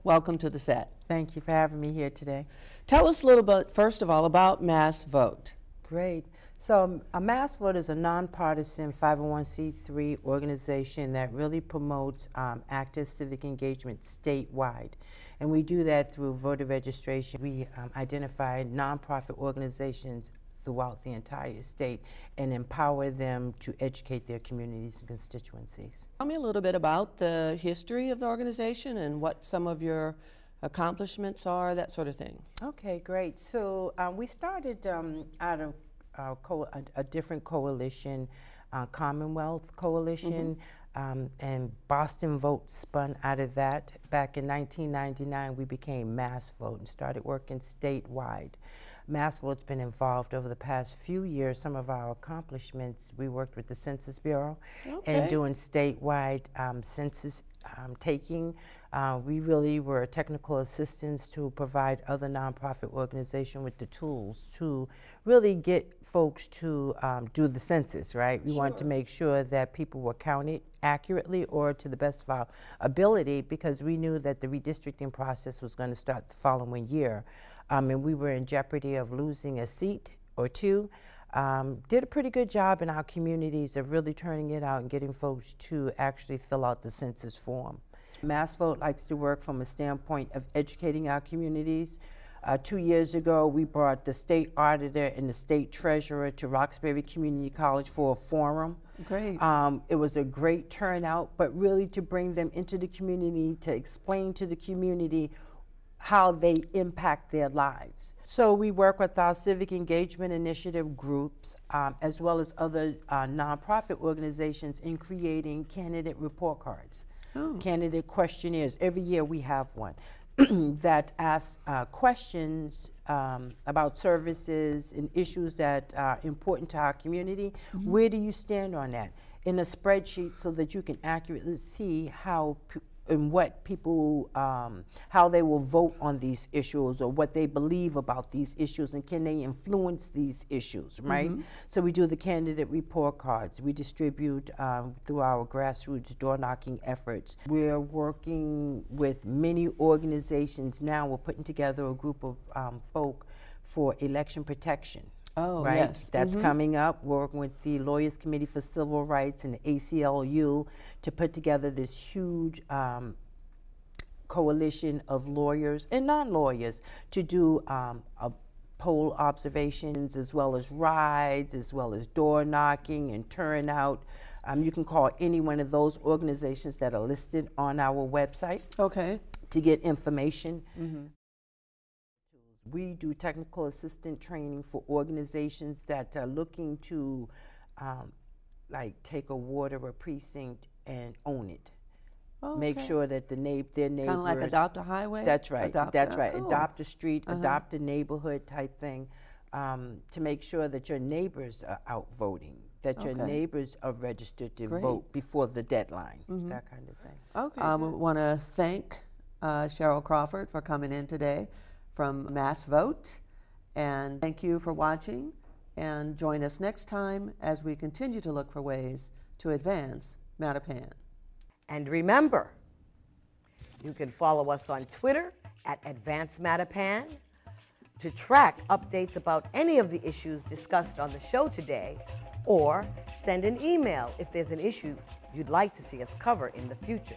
welcome to the set. Thank you for having me here today. Tell us a little bit, first of all, about MassVote. Great. So MassVote is a nonpartisan 501c3 organization that really promotes active civic engagement statewide. And we do that through voter registration. We identify nonprofit organizations throughout the entire state and empower them to educate their communities and constituencies. Tell me a little bit about the history of the organization and what some of your accomplishments are, that sort of thing. Okay, great. So we started out of a different coalition, Commonwealth Coalition, and Boston Vote spun out of that. Back in 1999, we became MassVote and started working statewide. MassVote's been involved over the past few years. Some of our accomplishments, we worked with the Census Bureau and doing statewide census taking. We really were technical assistants to provide other nonprofit organizations with the tools to really get folks to do the census, right? We wanted to make sure that people were counted accurately or to the best of our ability, because we knew that the redistricting process was going to start the following year. And we were in jeopardy of losing a seat or two. Did a pretty good job in our communities of really turning it out and getting folks to actually fill out the census form. MassVote likes to work from a standpoint of educating our communities. 2 years ago, we brought the state auditor and the state treasurer to Roxbury Community College for a forum. Great. It was a great turnout, but really to bring them into the community, to explain to the community how they impact their lives. So we work with our civic engagement initiative groups, as well as other nonprofit organizations in creating candidate report cards, candidate questionnaires. Every year we have one that asks questions about services and issues that are important to our community. Where do you stand on that? In a spreadsheet so that you can accurately see how and what people, how they will vote on these issues or what they believe about these issues, and can they influence these issues, right? So we do the candidate report cards. We distribute through our grassroots door knocking efforts. We're working with many organizations now. We're putting together a group of folk for election protection. Oh, right? yes. That's coming up, working with the Lawyers Committee for Civil Rights and the ACLU to put together this huge coalition of lawyers and non-lawyers to do poll observations, as well as rides, as well as door knocking and turnout. You can call any one of those organizations that are listed on our website to get information. We do technical assistant training for organizations that are looking to like take a ward or a precinct and own it. Make sure that their neighbors... Kind of like adopt a highway? That's right, that's right. Cool. Adopt a street, adopt a neighborhood type thing, to make sure that your neighbors are out voting, that your neighbors are registered to vote before the deadline, that kind of thing. We want to thank Cheryl Crawford for coming in today from MassVote, and thank you for watching, and join us next time as we continue to look for ways to advance Mattapan. And remember, you can follow us on Twitter at Advance Mattapan to track updates about any of the issues discussed on the show today, or send an email if there's an issue you'd like to see us cover in the future.